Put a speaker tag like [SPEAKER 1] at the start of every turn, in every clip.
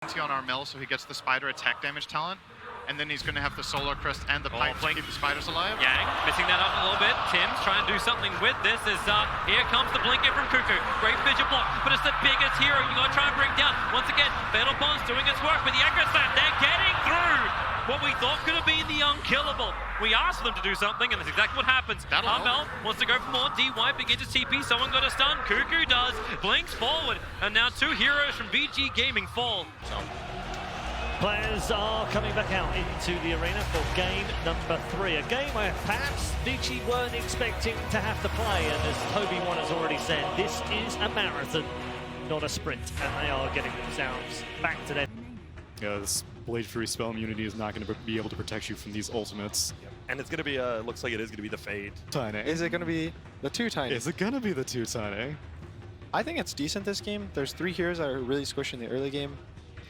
[SPEAKER 1] on our mill, so he gets the spider attack damage talent, and then he's going to have the solar crest and the pipe to keep the spiders alive.
[SPEAKER 2] Yang missing that up a little bit. Tim's trying to do something with this. Here comes the blink in from Cuckoo. Great vision block, but it's the biggest hero you got to try and bring down. Once again, Fatal Bond's doing its work, but the Echo Slam, they're getting through what we thought could have been the unkillable. We asked them to do something, and that's exactly what happens. Armel wants to go for more. DY begins to TP. Someone got a stun. Cuckoo does. Blinks forward, and now two heroes from VG Gaming fall.
[SPEAKER 3] Players are coming back out into the arena for game number 3. A game where perhaps Vici weren't expecting to have to play, and as Tobiwan has already said, this is a marathon, not a sprint, and they are getting themselves back to their...
[SPEAKER 4] Yeah, this Blade Fury spell immunity is not going to be able to protect you from these ultimates.
[SPEAKER 5] And it's going to be, looks like it is going to be the Fade.
[SPEAKER 4] Tiny.
[SPEAKER 6] Is it going to be the 2 Tiny?
[SPEAKER 4] Is it going to be the 2 Tiny?
[SPEAKER 6] I think it's decent this game. There's 3 heroes that are really squished in the early game.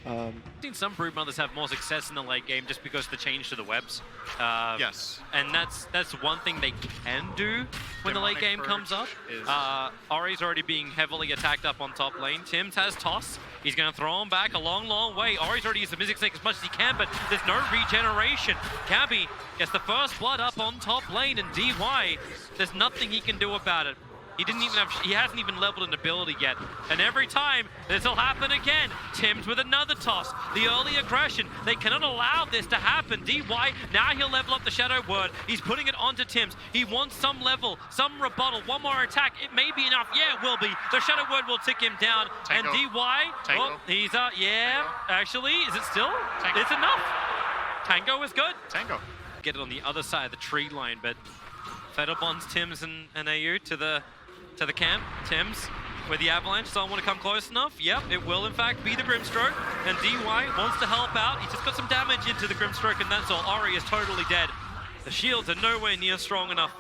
[SPEAKER 2] I've seen some Broodmothers have more success in the late game just because of the change to the webs.
[SPEAKER 1] Yes.
[SPEAKER 2] And that's one thing they can do when the late game comes up. Ori's already being heavily attacked up on top lane. Tims has Toss. He's going to throw him back a long, long way. Ori's already used the Mystic Snake as much as he can, but there's no regeneration. Gabby gets the first blood up on top lane, and DY, there's nothing he can do about it. He hasn't even leveled an ability yet. And every time, this will happen again. Tims with another toss. The early aggression. They cannot allow this to happen. DY, now he'll level up the Shadow Word. He's putting it onto Tims. He wants some level, some rebuttal, one more attack. It may be enough. Yeah, it will be. The Shadow Word will tick him down.
[SPEAKER 1] Tango.
[SPEAKER 2] And DY,
[SPEAKER 1] Tango.
[SPEAKER 2] oh, he's, yeah, actually, is it still?
[SPEAKER 1] Tango.
[SPEAKER 2] It's enough. Tango is good.
[SPEAKER 1] Tango.
[SPEAKER 2] Get it on the other side of the tree line, but Fatal Bonds, Tims, and AU to the camp. Tims with the avalanche. Someone want to come close enough? Yep, it will in fact be the Grimstroke. And DY wants to help out. He just got some damage into the Grimstroke, and that's all. Ori is totally dead. The shields are nowhere near strong enough.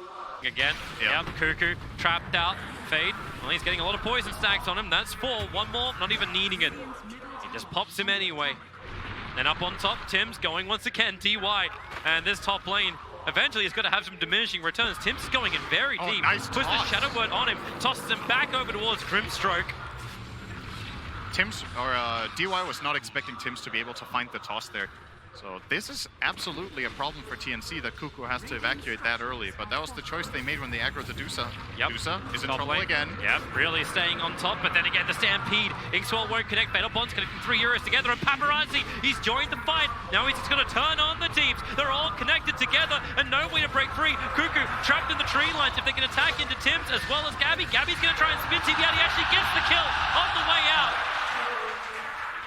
[SPEAKER 2] Again, yep, Cuckoo trapped out. Fade. Well, he's getting a lot of poison stacks on him. That's 4. One more, not even needing it. He just pops him anyway. And up on top, Tims going once again. DY. And this top lane eventually he's got to have some diminishing returns. Tims is going in very deep.
[SPEAKER 1] Nice
[SPEAKER 2] Puts the Shadow Word on him, tosses him back over towards Grimstroke.
[SPEAKER 1] DY was not expecting Tims to be able to find the toss there. So this is absolutely a problem for TNC that Cuckoo has to evacuate that early, but that was the choice they made when they aggroed the Dusa.
[SPEAKER 2] Yep.
[SPEAKER 1] Dusa is in
[SPEAKER 2] Top
[SPEAKER 1] trouble
[SPEAKER 2] lane.
[SPEAKER 1] again.
[SPEAKER 2] Yep, really staying on top, but then again the Stampede. Inkswell won't connect. Fatal Bonds connecting 3 heroes together, and Paparazzi, he's joined the fight. Now he's just going to turn on the teams. They're all connected together, and no way to break free. Cuckoo trapped in the tree lines. If they can attack into Tims as well as Gabby, Gabby's going to try and spin TV out. He actually gets the kill on the way out.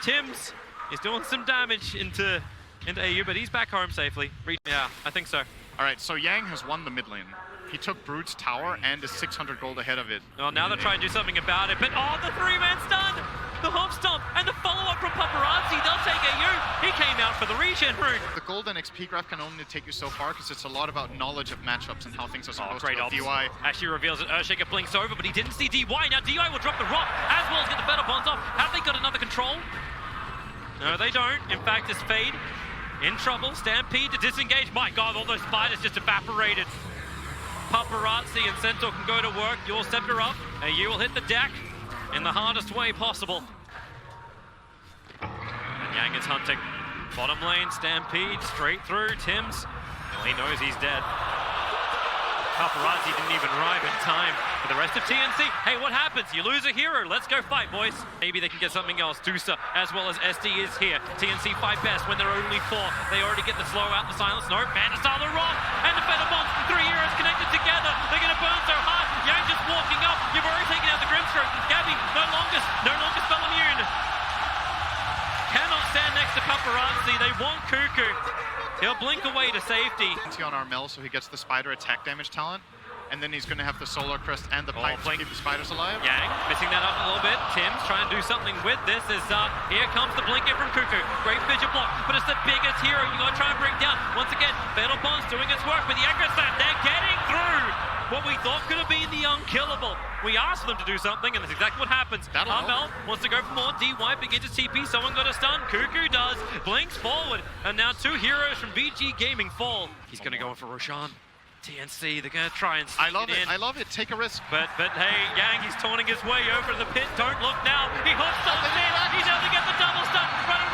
[SPEAKER 2] Tims is doing some damage into AU, but he's back home safely. Yeah, I think so.
[SPEAKER 1] All right, so Yang has won the mid lane. He took Brood's tower and is 600 gold ahead of it.
[SPEAKER 2] Well, now they're trying to do something about it, but oh, the 3-man stun! The hop stomp and the follow-up from Paparazzi. They'll take AU. He came out for the regen rune.
[SPEAKER 1] The gold and XP graph can only take you so far because it's a lot about knowledge of matchups and how things are supposed to go. DY
[SPEAKER 2] actually reveals that Earthshaker blinks over, but he didn't see DY. Now DY will drop the rock as well as get the Fatal Bonds off. Have they got another control? No, they don't. In fact, it's Fade in trouble. Stampede to disengage. My God, all those spiders just evaporated. Paparazzi and CENTAUR can go to work. Your scepter up, and you will hit the deck in the hardest way possible. And Yang is hunting. Bottom lane, Stampede, straight through. Tims, well, he knows he's dead. Paparazzi didn't even arrive in time for the rest of TNC. Hey, what happens? You lose a hero. Let's go fight, boys. Maybe they can get something else. Dusa, as well as SD is here. TNC fight best when there are only 4. They already get the slow out, the silence. No, Mandastar the rock, and the Fatal Bonds. 3 heroes connected together. They're going to burn so hard. Yang just walking up. You've already taken out the Grimstroke. Gabby, no longer spell immune. Cannot stand next to Paparazzi. They want Cuckoo. He'll blink away to safety.
[SPEAKER 1] on our mill, so he gets the spider attack damage talent, and then he's going to have the solar crest and the pipe to keep the spiders alive.
[SPEAKER 2] Yang missing that up a little bit. Tim's trying to do something with this. Here comes the blink in from Cuckoo. Great vision block, but it's the biggest hero you got to try and bring down. Once again, Fatal Bond's doing its work, but the Echo Slam, they're getting through what we thought could have been the unkillable. We asked them to do something, and that's exactly what happens. Armel wants to go for more. DY begins to TP. Someone got a stun. Cuckoo does. Blinks forward, and now 2 heroes from VG Gaming fall. He's going to go in for Roshan. TNC, they're going to try and sneak it in.
[SPEAKER 1] I love it. Take a risk.
[SPEAKER 2] But hey, Yang, he's taunting his way over to the pit. Don't look now. He hooks up in. He's able to get the double stun. Running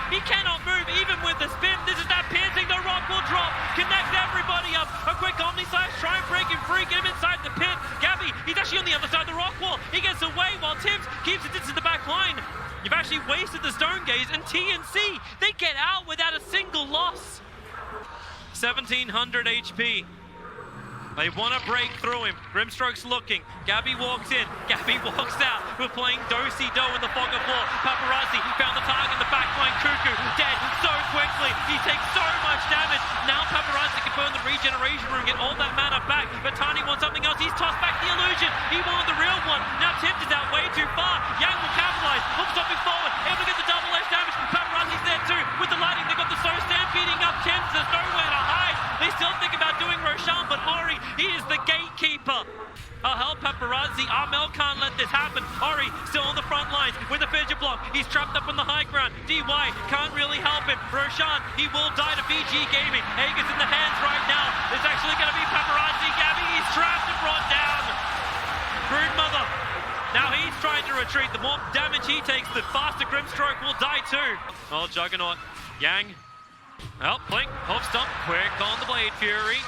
[SPEAKER 2] He cannot move, even with the spin. This is that piercing. The rock will drop. Connects everybody up. A quick Omni Slash. Try and break him free. Get him inside the pit. Gabby, he's actually on the other side of the rock wall. He gets away while Tims keeps it into the back line. You've actually wasted the Stone Gaze, and TNC, they get out without a single loss. 1700 HP. They want to break through him. Grimstroke's looking. Gabby walks in. Gabby walks out. We're playing do-si-do in the fog of war. Paparazzi found the target in the back line. Cuckoo dead so quickly. He takes so much damage. Now Paparazzi can burn the regeneration room, get all that mana back. But Tiny wants something else. He's tossed back the illusion. He wanted the real one. Now Tims is out way too far. Yang will capitalize. Hook stopping forward. Able to get the double edge damage. Paparazzi's there too. With the lighting, they got the Soul stampeding up Tims. There's nowhere to hide. They still think about doing Roshan, but Ori, he is the gatekeeper. Oh, help Paparazzi. Armel can't let this happen. Ori still on the front lines with the fidget block. He's trapped up on the high ground. DY can't really help him. Roshan, he will die to VG Gaming. Hager's in the hands right now. It's actually going to be Paparazzi. Gabby, he's trapped and brought down. Broodmother. Now he's trying to retreat. The more damage he takes, the faster Grimstroke will die too. Oh, Juggernaut. Yang. Oh, blink. Hope stomp. Quick on the Blade Fury.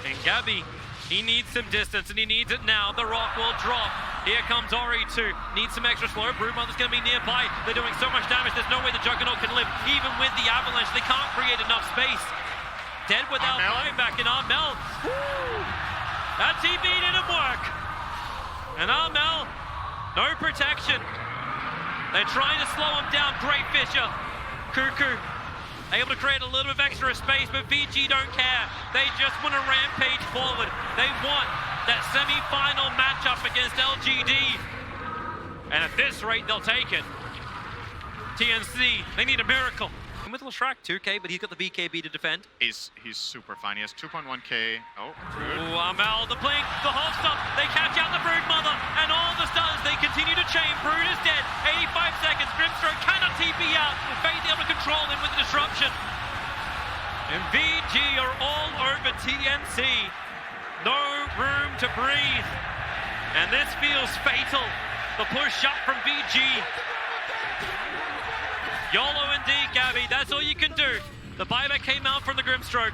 [SPEAKER 2] And Gabby, he needs some distance, and he needs it now. The rock will drop. Here comes Ori too. Needs some extra slow. Broodmother's going to be nearby. They're doing so much damage. There's no way the Juggernaut can live. Even with the avalanche, they can't create enough space. Dead without flying back in Armel. Woo! That TB didn't work. And Armel, no protection. They're trying to slow him down. Great Fisher. Cuckoo. Able to create a little bit of extra space, but VG don't care. They just want to rampage forward. They want that semi-final matchup against LGD. And at this rate, they'll take it. TNC, they need a miracle. And with Lashrak 2K, but he's got the BKB to defend.
[SPEAKER 1] He's super fine. He has 2.1k. Oh,
[SPEAKER 2] Ooh, Armel, the blink, the hold stop. They catch out the Broodmother, and all the stuns, they continue to chain. Brood is dead. 85 seconds. Grimstroke cannot TP out. Faith able to control him with the disruption. And VG are all over TNC. No room to breathe. And this feels fatal. The push up from VG. YOLO indeed, Gabby. That's all you can do. The buyback came out from the Grimstroke.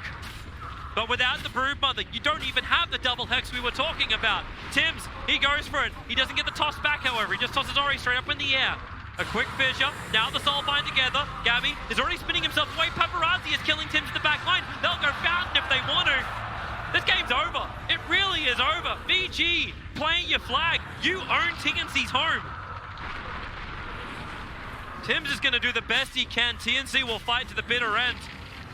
[SPEAKER 2] But without the Broodmother, you don't even have the double hex we were talking about. Tims, he goes for it. He doesn't get the toss back, however. He just tosses Ori straight up in the air. A quick fissure. Now the Soulbind together. Gabby is already spinning himself away. Paparazzi is killing Tims to the back line. They'll go Fountain if they want to. This game's over. It really is over. VG, playing your flag. You own TNC's home. Tims is going to do the best he can. TNC will fight to the bitter end.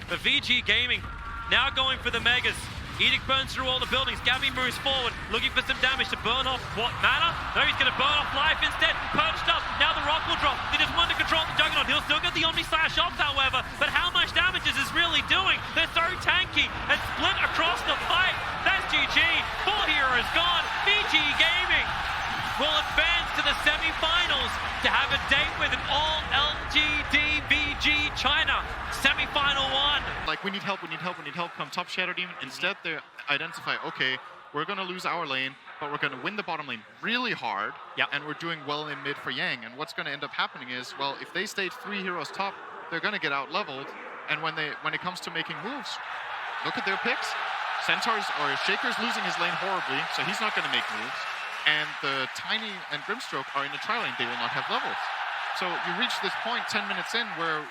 [SPEAKER 2] But VG Gaming now going for the Megas. Edict burns through all the buildings. Gabby moves forward, looking for some damage to burn off what mana? No, he's going to burn off life instead. Perched up. Now the rock will drop. He just wanted to control the Juggernaut. He'll still get the Omni Slash off, however. But how much damage is this really doing? They're so tanky and split across the fight. That's GG. 4 heroes gone. VG Gaming will advance to the semi-finals to have a date with an all LGD VG China semi-final 1.
[SPEAKER 1] like, we need help, come top Shadow Demon. Instead, they identify, okay, we're going to lose our lane, but we're going to win the bottom lane really hard, and we're doing well in mid for Yang. And what's going to end up happening is, well, if they stay 3 heroes top, they're going to get out-leveled. And when it comes to making moves, look at their picks. Centaur's or Shaker's losing his lane horribly, so he's not going to make moves. And the Tiny and Grimstroke are in the tri lane. They will not have levels. So you reach this point 10 minutes in where